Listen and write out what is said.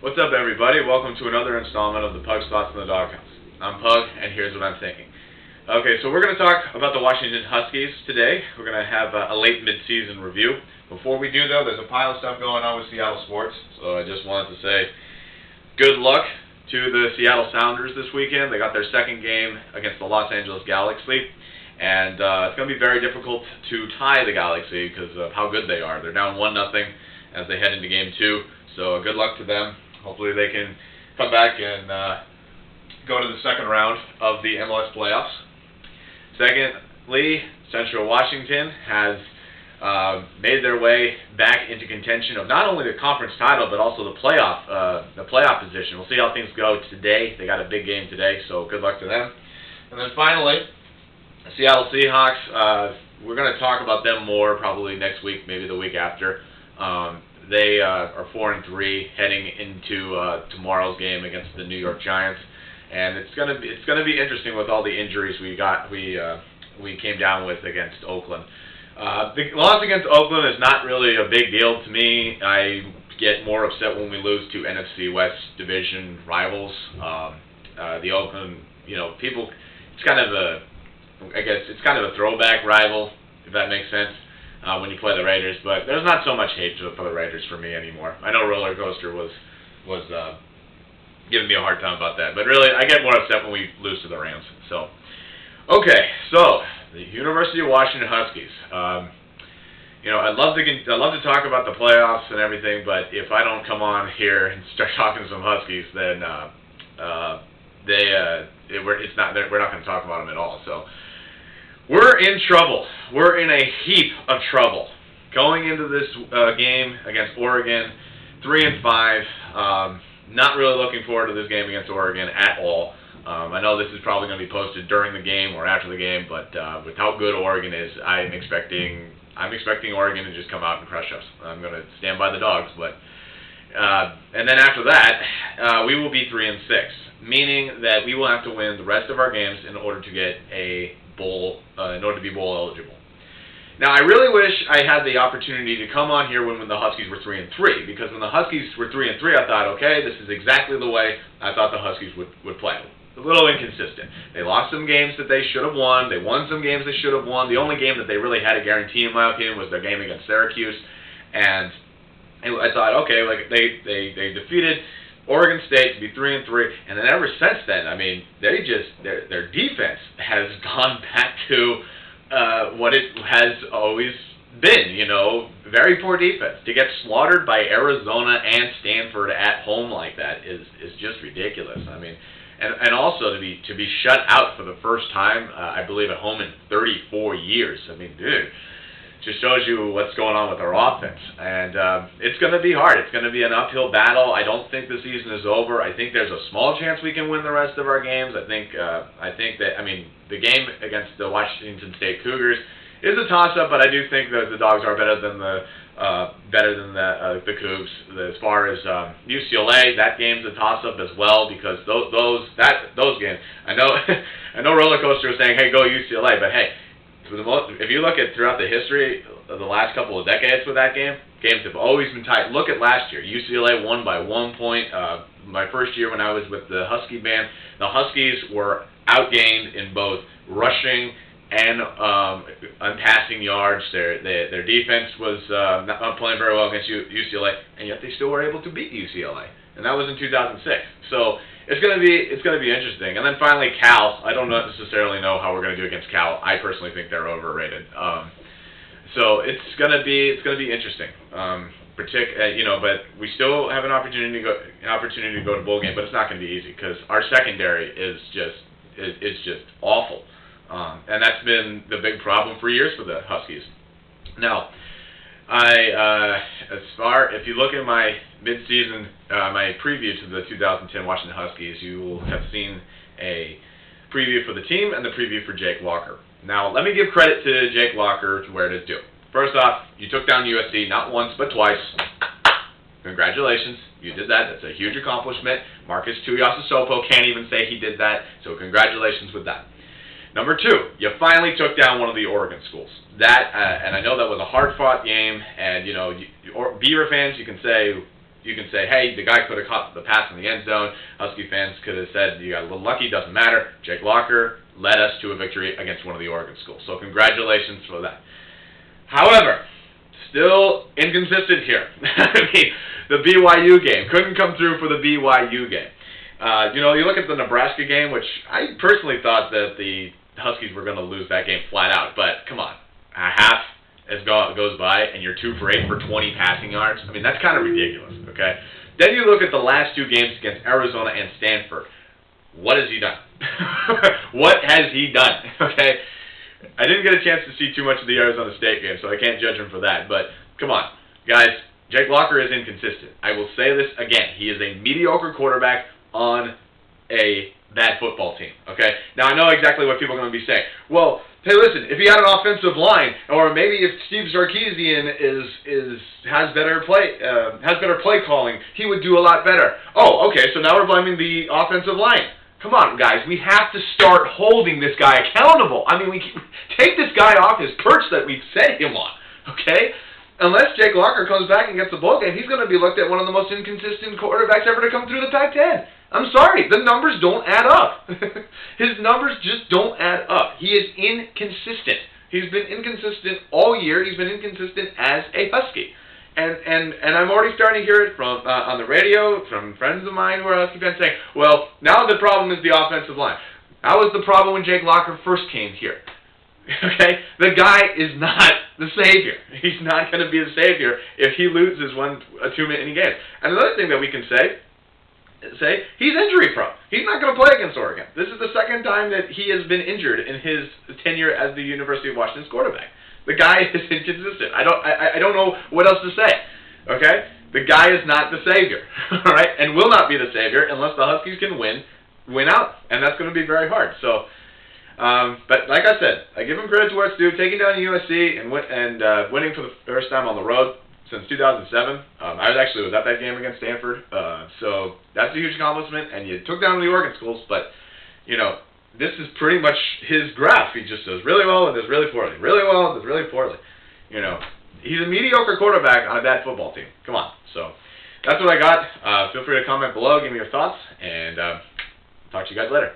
What's up, everybody? Welcome to another installment of the Pug's Thoughts in the Doghouse. I'm Pug, and here's what I'm thinking. Okay, so we're going to talk about the Washington Huskies today. We're going to have a late mid-season review. Before we do, though, there's a pile of stuff going on with Seattle sports, so I just wanted to say good luck to the Seattle Sounders this weekend. They got their second game against the Los Angeles Galaxy, and it's going to be very difficult to tie the Galaxy because of how good they are. They're down 1-0 as they head into Game 2, so good luck to them. Hopefully they can come back and go to the second round of the MLS playoffs. Secondly, Central Washington has made their way back into contention of not only the conference title but also the playoff position. We'll see how things go today. They got a big game today, so good luck to them. And then finally, the Seattle Seahawks. We're going to talk about them more probably next week, maybe the week after. They are 4-3 heading into tomorrow's game against the New York Giants, and it's gonna be interesting with all the injuries we came down with against Oakland. The loss against Oakland is not really a big deal to me. I get more upset when we lose to NFC West division rivals. The Oakland, people, it's kind of a throwback rival, if that makes sense. When you play the Raiders, but there's not so much hate for the Raiders for me anymore. I know Roller Coaster was giving me a hard time about that, but really I get more upset when we lose to the Rams. So, okay, so the University of Washington Huskies. I'd love to talk about the playoffs and everything, but if I don't come on here and start talking to some Huskies, then we're not going to talk about them at all. So. We're in trouble. We're in a heap of trouble. Going into this game against Oregon, 3-5. Not really looking forward to this game against Oregon at all. I know this is probably going to be posted during the game or after the game, but with how good Oregon is, I'm expecting Oregon to just come out and crush us. I'm going to stand by the Dogs, but and then after that, we will be 3-6, meaning that we will have to win the rest of our games in order to get a bowl, in order to be bowl eligible. Now, I really wish I had the opportunity to come on here when the Huskies were 3-3, because when the Huskies were 3-3, I thought, okay, this is exactly the way I thought the Huskies would play. A little inconsistent. They lost some games that they should have won. They won some games they should have won. The only game that they really had a guarantee, in my opinion, was their game against Syracuse. And I thought, okay, like they defeated Oregon State to be 3-3, and then ever since then, I mean, their defense has gone back to what it has always been. Very poor defense. To get slaughtered by Arizona and Stanford at home like that is just ridiculous. I mean, and also to be shut out for the first time, I believe, at home in 34 years. I mean, dude. Just shows you what's going on with our offense, and it's going to be hard. It's going to be an uphill battle. I don't think the season is over. I think there's a small chance we can win the rest of our games. I think that the game against the Washington State Cougars is a toss-up, but I do think that the Dogs are better than the Cougs. As far as UCLA, that game's a toss-up as well, because those games. I know Roller Coaster was saying, hey, go UCLA, but hey. If you look at throughout the history of the last couple of decades with that game, games have always been tight. Look at last year. UCLA won by 1 point. My first year when I was with the Husky band, the Huskies were outgained in both rushing and passing yards. Their defense was not playing very well against UCLA, and yet they still were able to beat UCLA. And that was in 2006. So it's gonna be interesting. And then finally, Cal. I don't necessarily know how we're gonna do against Cal. I personally think they're overrated. So it's gonna be interesting. But we still have an opportunity to go to bowl game, but it's not gonna be easy because our secondary is just awful, and that's been the big problem for years for the Huskies. Now, if you look at my mid-season, my preview to the 2010 Washington Huskies, you will have seen a preview for the team and the preview for Jake Walker. Now, let me give credit to Jake Walker to where it is due. First off, you took down USC not once but twice. Congratulations, you did that. That's a huge accomplishment. Marcus Tuiasosopo can't even say he did that, so congratulations with that. Number two, you finally took down one of the Oregon schools. That, and I know that was a hard-fought game, and, Beaver fans, you can say you can say, hey, the guy could have caught the pass in the end zone. Husky fans could have said, you got a little lucky, doesn't matter. Jake Locker led us to a victory against one of the Oregon schools. So congratulations for that. However, still inconsistent here. I mean, the BYU game couldn't come through for the BYU game. You look at the Nebraska game, which I personally thought that the Huskies were going to lose that game flat out. But come on, a half goes by and you're 2 for 8 for 20 passing yards. I mean, that's kind of ridiculous. Okay. Then you look at the last 2 games against Arizona and Stanford. What has he done? What has he done? Okay. I didn't get a chance to see too much of the Arizona State game, so I can't judge him for that. But come on, guys, Jake Locker is inconsistent. I will say this again. He is a mediocre quarterback on a bad football team. Okay? Now, I know exactly what people are going to be saying. Well, hey, listen, if he had an offensive line, or maybe if Steve Sarkisian has better play calling, he would do a lot better. Oh, okay, so now we're blaming the offensive line. Come on, guys. We have to start holding this guy accountable. I mean, we take this guy off his perch that we've set him on, okay? Unless Jake Locker comes back and gets the bowl game, he's going to be looked at one of the most inconsistent quarterbacks ever to come through the Pac-10. I'm sorry. The numbers don't add up. His numbers just don't add up. He is inconsistent. He's been inconsistent all year. He's been inconsistent as a Husky. And I'm already starting to hear it from on the radio, from friends of mine who are Husky fans saying, well, now the problem is the offensive line. That was the problem when Jake Locker first came here. Okay? The guy is not the savior. He's not going to be the savior if he loses a 2-minute game. And another thing that we can say, he's injury prone. He's not going to play against Oregon. This is the second time that he has been injured in his tenure as the University of Washington's quarterback. The guy is inconsistent. I don't know what else to say. Okay? The guy is not the savior. All right? And will not be the savior unless the Huskies can win out. And that's going to be very hard. So, but like I said, I give him credit to where it's due. Taking down USC and winning for the first time on the road since 2007. I was at that game against Stanford. So that's a huge accomplishment. And you took down the Oregon schools, but, this is pretty much his graph. He just does really well and does really poorly. Really well and does really poorly. He's a mediocre quarterback on a bad football team. Come on. So that's what I got. Feel free to comment below, give me your thoughts, and talk to you guys later.